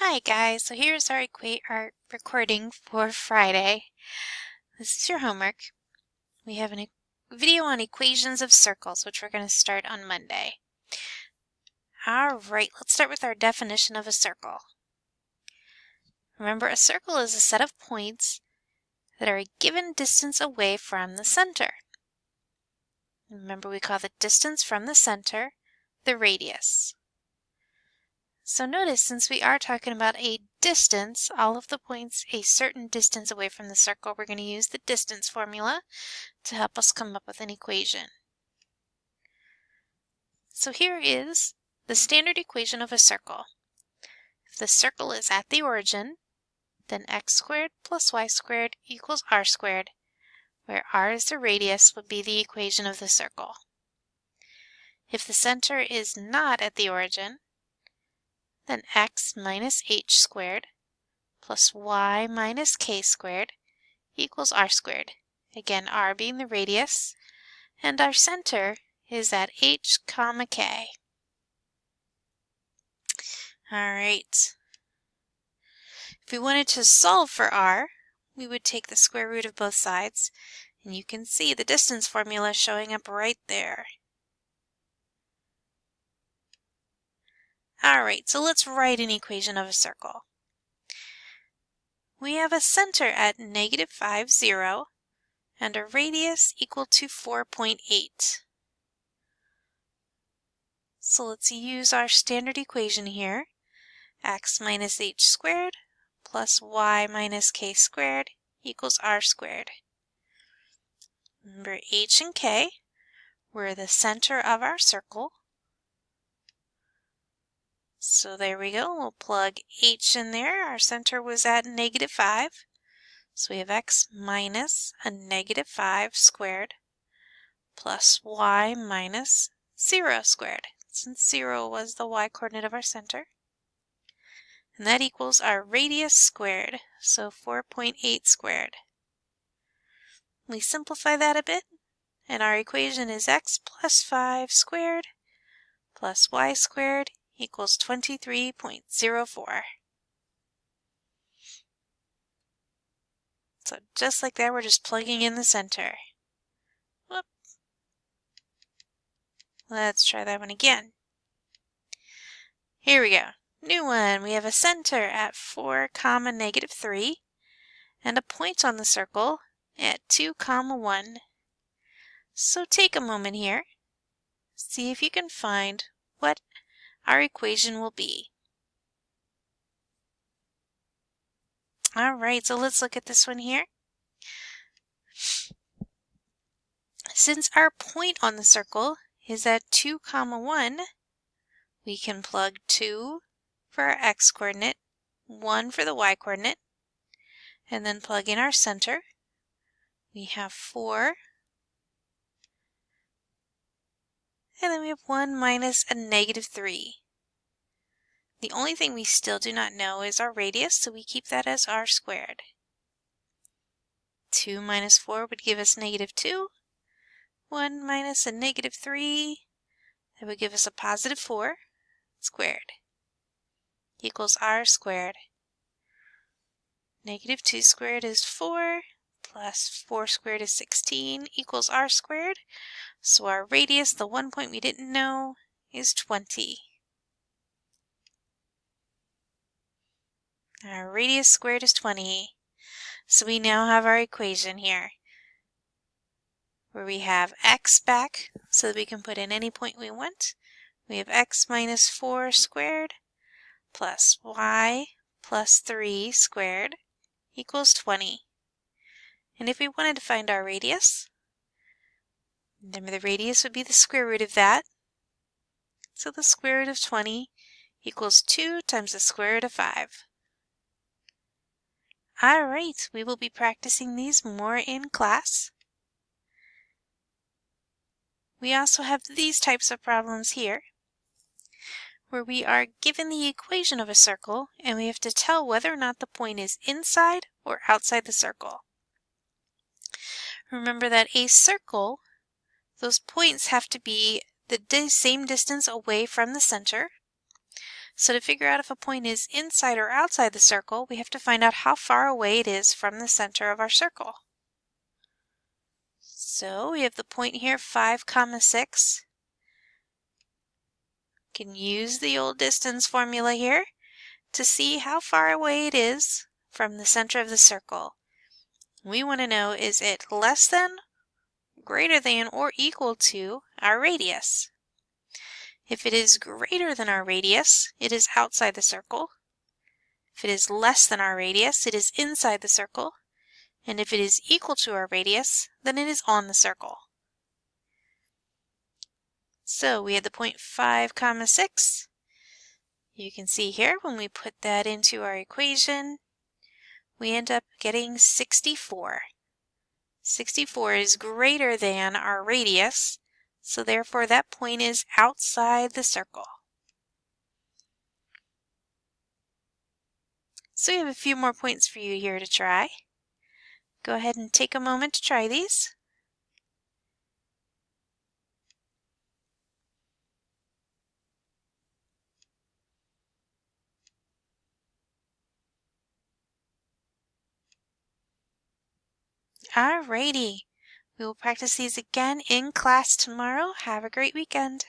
Hi guys, so here's our recording for Friday. This is your homework. We have a video on equations of circles, which we're going to start on Monday. Alright, let's start with our definition of a circle. Remember, a circle is a set of points that are a given distance away from the center. Remember, we call the distance from the center the radius. So notice, since we are talking about a distance, all of the points a certain distance away from the circle, we're going to use the distance formula to help us come up with an equation. So here is the standard equation of a circle. If the circle is at the origin, then x squared plus y squared equals r squared, where r is the radius, would be the equation of the circle. If the center is not at the origin, then x minus h squared plus y minus k squared equals r squared. Again, r being the radius, and our center is at h comma k. Alright. If we wanted to solve for r, we would take the square root of both sides, and you can see the distance formula showing up right there. Alright, so let's write an equation of a circle. We have a center at -5, 0, and a radius equal to 4.8. So let's use our standard equation here. X minus h squared plus y minus k squared equals r squared. Remember, h and k were the center of our circle. So there we go. We'll plug h in there. Our center was at -5. So we have x minus a -5 squared plus y minus 0 squared, since 0 was the y-coordinate of our center. And that equals our radius squared, so 4.8 squared. We simplify that a bit, and our equation is x plus 5 squared plus y squared equals 23.04. So just like that, we're just plugging in the center. Whoop. Let's try that one again. Here we go. New one. We have a center at 4, -3, and a point on the circle at 2, 1. So take a moment here. See if you can find what our equation will be. Alright, so let's look at this one here. Since our point on the circle is at 2, 1, we can plug 2 for our x-coordinate, 1 for the y-coordinate, and then plug in our center. We have 4, and then we have 1 minus a -3. The only thing we still do not know is our radius, so we keep that as r squared. 2 minus 4 would give us -2. 1 minus a -3, that would give us a +4 squared, equals r squared. -2 squared is 4, plus 4 squared is 16, equals r squared. So our radius, the one point we didn't know, is 20. Our radius squared is 20. So we now have our equation here, where we have x back, so that we can put in any point we want. We have x minus 4 squared plus y plus 3 squared equals 20. And if we wanted to find our radius, then the radius would be the square root of that. So the square root of 20 equals 2 times the square root of 5. Alright, we will be practicing these more in class. We also have these types of problems here, where we are given the equation of a circle and we have to tell whether or not the point is inside or outside the circle. Remember that a circle, those points have to be the same distance away from the center. So to figure out if a point is inside or outside the circle, we have to find out how far away it is from the center of our circle. So we have the point here, 5, 6. Can use the old distance formula here to see how far away it is from the center of the circle. We want to know, is it less than, greater than, or equal to our radius? If it is greater than our radius, it is outside the circle. If it is less than our radius, it is inside the circle. And if it is equal to our radius, then it is on the circle. So we had the point 5, 6. You can see here when we put that into our equation, we end up getting 64. 64 is greater than our radius, so therefore that point is outside the circle. So we have a few more points for you here to try. Go ahead and take a moment to try these. Alrighty. We will practice these again in class tomorrow. Have a great weekend.